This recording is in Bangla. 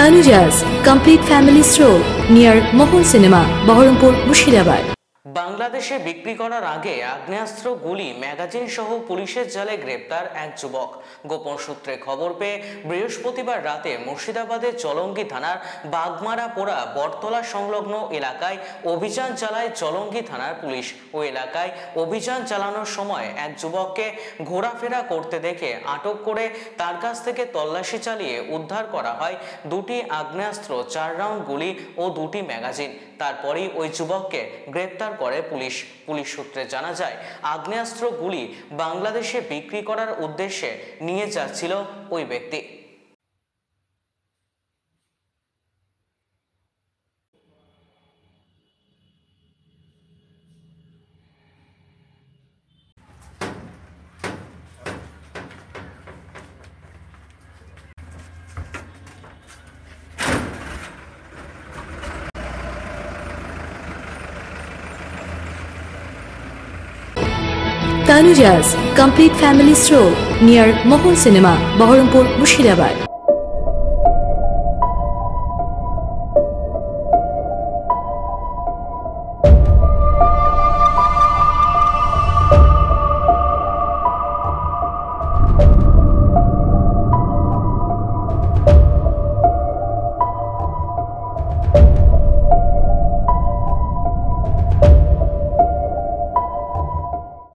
Tanujas Complete Family Stroll near Mohol Cinema, Baharampur, Murshidabad. বাংলাদেশে বিক্রি করার আগে আগ্নেয়াস্ত্র, গুলি, ম্যাগাজিন সহ পুলিশের জালে গ্রেপ্তার এক যুবক। গোপন সূত্রে খবর পেয়ে বৃহস্পতিবার রাতে মুর্শিদাবাদের চলঙ্গি থানার বাগমারা পোড়া বটতলা সংলগ্ন এলাকায় অভিযান চালায় চলঙ্গি থানার পুলিশ। ওই এলাকায় অভিযান চালানোর সময় এক যুবককে ঘোরাফেরা করতে দেখে আটক করে তার কাছ থেকে তল্লাশি চালিয়ে উদ্ধার করা হয় দুটি আগ্নেয়াস্ত্র, 4 রাউন্ড গুলি ও দুটি ম্যাগাজিন। তারপরেই ওই যুবককে গ্রেপ্তার করে পুলিশ। পুলিশ সূত্রে জানা যায়, আগ্নেয়াস্ত্র, গুলি বাংলাদেশে বিক্রি করার উদ্দেশ্যে নিয়ে যাচ্ছিল ওই ব্যক্তি। Tanujas Complete Family Stroll near Mohol Cinema, Baharampur, Murshidabad.